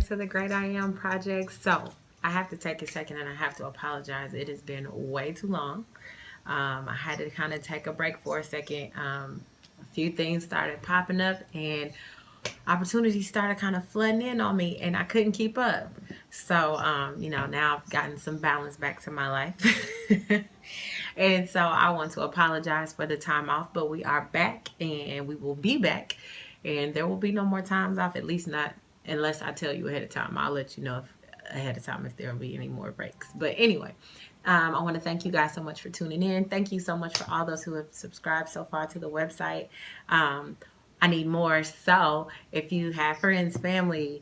to the Great I Am Project. So I have to take a second and I have to apologize. It has been way too long. I had to kind of take a break for a second. A few things started popping up and opportunities started kind of flooding in on me and I couldn't keep up. So, now I've gotten some balance back to my life. And so I want to apologize for the time off, but we are back and we will be back. And there will be no more times off, at least not unless I tell you ahead of time. I'll let you know ahead of time if there will be any more breaks. But anyway, I want to thank you guys so much for tuning in. Thank you so much for all those who have subscribed so far to the website. I need more. So if you have friends, family,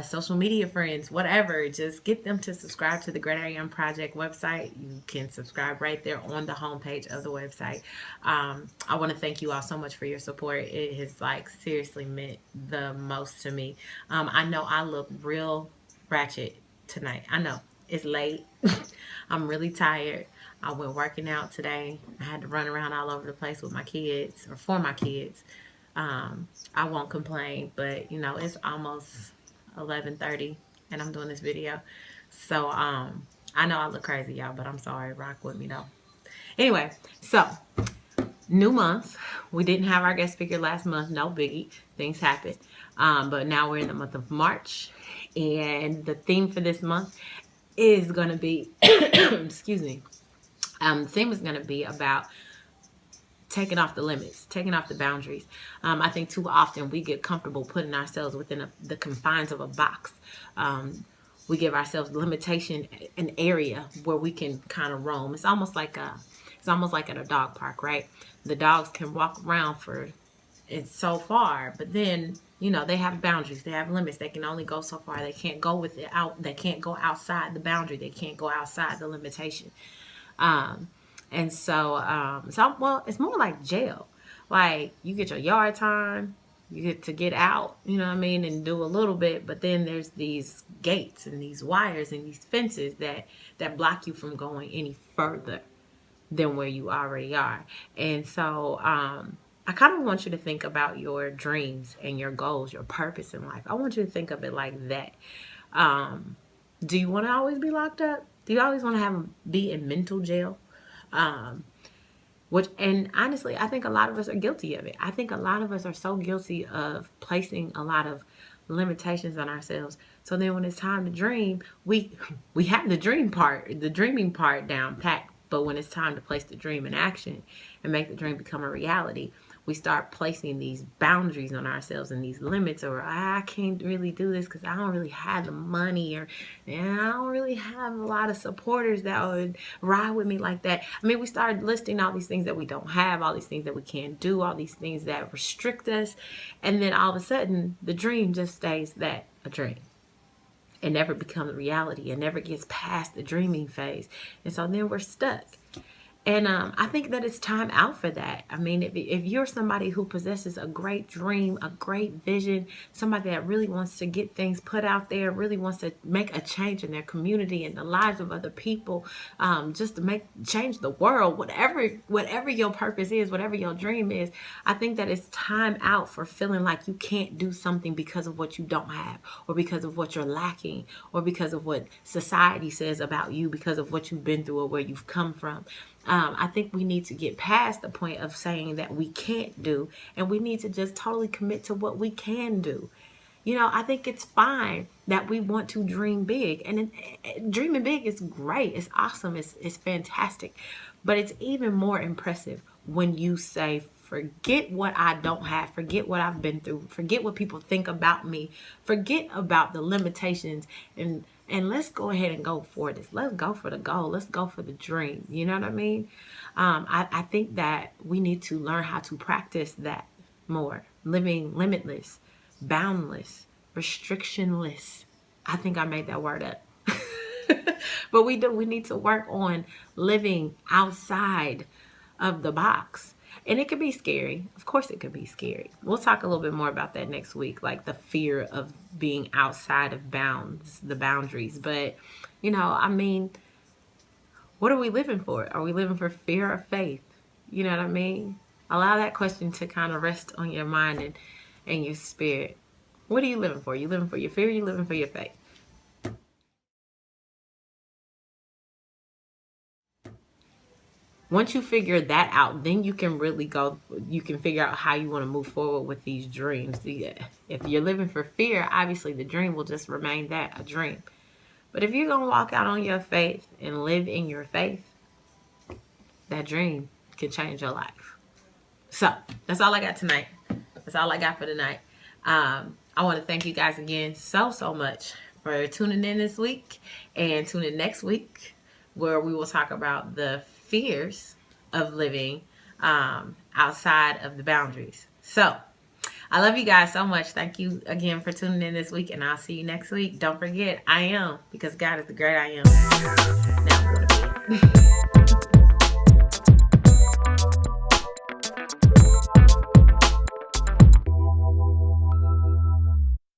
social media friends, whatever, just get them to subscribe to the Great I Am Project website. You can subscribe right there on the homepage of the website. I want to thank you all so much for your support. It has seriously meant the most to me. I know I look real ratchet tonight. I know it's late. I'm really tired. I went working out today. I had to run around all over the place with my kids or for my kids. I won't complain, but it's almost 11:30 and I'm doing this video. So I know I look crazy, y'all, but I'm sorry. Rock with me though. Anyway, so new month. We didn't have our guest speaker last month. No biggie. Things happened. But now we're in the month of March. And the theme for this month is going to be, excuse me, the theme is going to be about taking off the limits, taking off the boundaries. I think too often we get comfortable putting ourselves within the confines of a box. We give ourselves limitation, an area where we can kind of roam. It's almost like at a dog park, right? The dogs can walk around for it's so far, but then they have boundaries, they have limits. They can only go so far. They can't go with it out. They can't go outside the boundary. They can't go outside the limitation. And so, well, it's more like jail. Like you get your yard time, you get to get out, you know what I mean, and do a little bit. But then there's these gates and these wires and these fences that block you from going any further than where you already are. And so, I kind of want you to think about your dreams and your goals, your purpose in life. I want you to think of it like that. Do you want to always be locked up? Do you always want to be in mental jail? And honestly, I think a lot of us are guilty of it. I think a lot of us are so guilty of placing a lot of limitations on ourselves. So then when it's time to dream, we have the dreaming part down packed. But when it's time to place the dream in action and make the dream become a reality, we start placing these boundaries on ourselves and these limits, or I can't really do this because I don't really have the money, or I don't really have a lot of supporters that would ride with me like that. I mean, we start listing all these things that we don't have, all these things that we can't do, all these things that restrict us. And then all of a sudden, the dream just stays a dream. It never becomes reality. It never gets past the dreaming phase. And so then we're stuck. And I think that it's time out for that. I mean, if you're somebody who possesses a great dream, a great vision, somebody that really wants to get things put out there, really wants to make a change in their community and the lives of other people, just to change the world, whatever your purpose is, whatever your dream is, I think that it's time out for feeling like you can't do something because of what you don't have, or because of what you're lacking, or because of what society says about you, because of what you've been through or where you've come from. I think we need to get past the point of saying that we can't do, and we need to just totally commit to what we can do. I think it's fine that we want to dream big, and dreaming big is great. It's awesome. It's fantastic. But it's even more impressive when you say, forget what I don't have, forget what I've been through, forget what people think about me, forget about the limitations, and let's go ahead and go for this. Let's go for the goal. Let's go for the dream. You know what I mean? I think that we need to learn how to practice that more. Living limitless, boundless, restrictionless. I think I made that word up. But we need to work on living outside of the box. And it could be scary. Of course it could be scary. We'll talk a little bit more about that next week, like the fear of being outside of the boundaries. But, I mean, what are we living for? Are we living for fear or faith? You know what I mean? Allow that question to kind of rest on your mind and your spirit. What are you living for? You living for your fear? You living for your faith? Once you figure that out, then you can really go, you can figure out how you want to move forward with these dreams. If you're living for fear, obviously the dream will just remain that, a dream. But if you're going to walk out on your faith and live in your faith, that dream can change your life. So that's all I got tonight. That's all I got for tonight. I want to thank you guys again so much for tuning in this week, and tune in next week where we will talk about the fears of living outside of the boundaries. So I love you guys so much. Thank you again for tuning in this week, and I'll see you next week. Don't forget, I am, because God is the great I am. Now I'm going to bed.